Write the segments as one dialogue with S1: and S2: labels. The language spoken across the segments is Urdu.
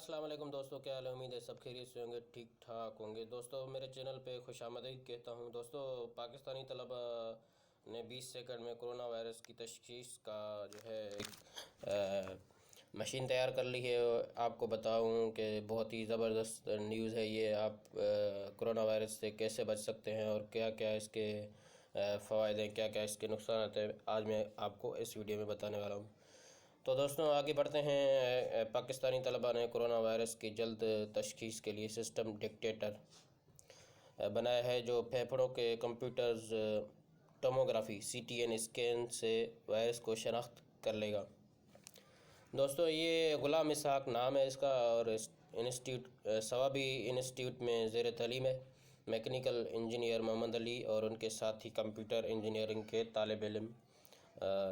S1: السلام علیکم دوستو، کیا حال ہے؟ امید ہے سب خیریت سے ہوں گے، ٹھیک ٹھاک ہوں گے۔ دوستو میرے چینل پہ خوش آمدید کہتا ہوں۔ دوستو پاکستانی طلبہ نے 20 سیکنڈ میں کرونا وائرس کی تشخیص کا جو ہے ایک مشین تیار کر لی ہے۔ آپ کو بتاؤں کہ بہت ہی زبردست نیوز ہے یہ۔ آپ کرونا وائرس سے کیسے بچ سکتے ہیں اور کیا کیا اس کے فوائد ہیں، کیا کیا اس کے نقصانات ہیں، آج میں آپ کو اس ویڈیو میں بتانے والا ہوں۔ تو دوستوں آگے بڑھتے ہیں۔ پاکستانی طلبہ نے کرونا وائرس کی جلد تشخیص کے لیے سسٹم ڈیٹیکٹر بنایا ہے جو پھیپھڑوں کے کمپیوٹرز ٹوموگرافی CTN اسکین سے وائرس کو شناخت کر لے گا۔ دوستو یہ غلام اسحاق نام ہے اس کا، اور ثوابی انسٹیٹیوٹ میں زیر تعلیم ہے۔ میکینیکل انجینئر محمد علی اور ان کے ساتھی کمپیوٹر انجینئرنگ کے طالب علم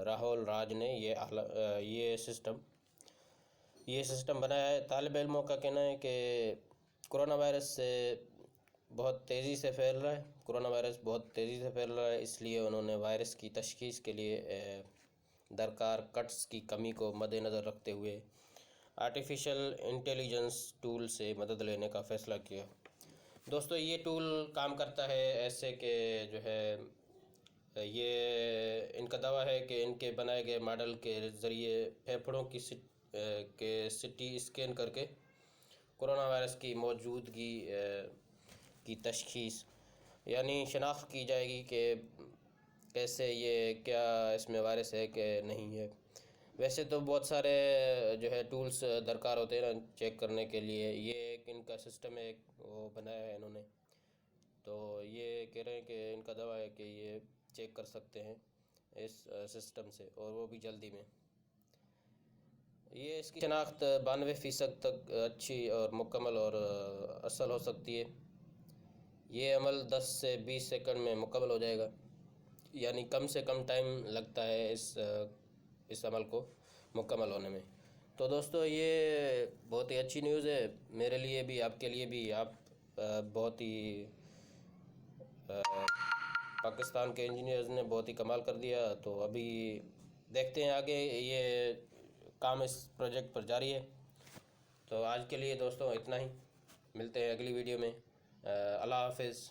S1: راہول راج نے یہ سسٹم بنایا ہے۔ طالب علموں کا کہنا ہے کہ کرونا وائرس بہت تیزی سے پھیل رہا ہے، اس لیے انہوں نے وائرس کی تشخیص کے لیے درکار کٹس کی کمی کو مد نظر رکھتے ہوئے آرٹیفیشل انٹیلیجنس ٹول سے مدد لینے کا فیصلہ کیا۔ دوستو یہ ٹول کام کرتا ہے ایسے کہ جو ہے یہ ان کا دعویٰ ہے کہ ان کے بنائے گئے ماڈل کے ذریعے پھیپھڑوں کی CT اسکین کر کے کرونا وائرس کی موجودگی کی تشخیص یعنی شناخت کی جائے گی کہ کیسے کیا اس میں وائرس ہے کہ نہیں ہے۔ ویسے تو بہت سارے جو ہے ٹولز درکار ہوتے ہیں نا چیک کرنے کے لیے، یہ ایک ان کا سسٹم ہے، وہ بنایا ہے انہوں نے۔ تو یہ کہہ رہے ہیں کہ ان کا دعویٰ ہے کہ یہ چیک کر سکتے ہیں اس سسٹم سے، اور وہ بھی جلدی میں۔ اس کی شناخت 92% تک اچھی اور مکمل اور اصل ہو سکتی ہے۔ یہ عمل 10 سے 20 سیکنڈ میں مکمل ہو جائے گا، یعنی کم سے کم ٹائم لگتا ہے اس عمل کو مکمل ہونے میں۔ تو دوستو یہ بہت ہی اچھی نیوز ہے میرے لیے بھی، آپ کے لیے بھی۔ آپ بہت ہی پاکستان کے انجینئرز نے بہت ہی کمال کر دیا۔ تو ابھی دیکھتے ہیں آگے، یہ کام اس پروجیکٹ پر جاری ہے۔ تو آج کے لیے دوستوں اتنا ہی، ملتے ہیں اگلی ویڈیو میں۔ اللہ حافظ۔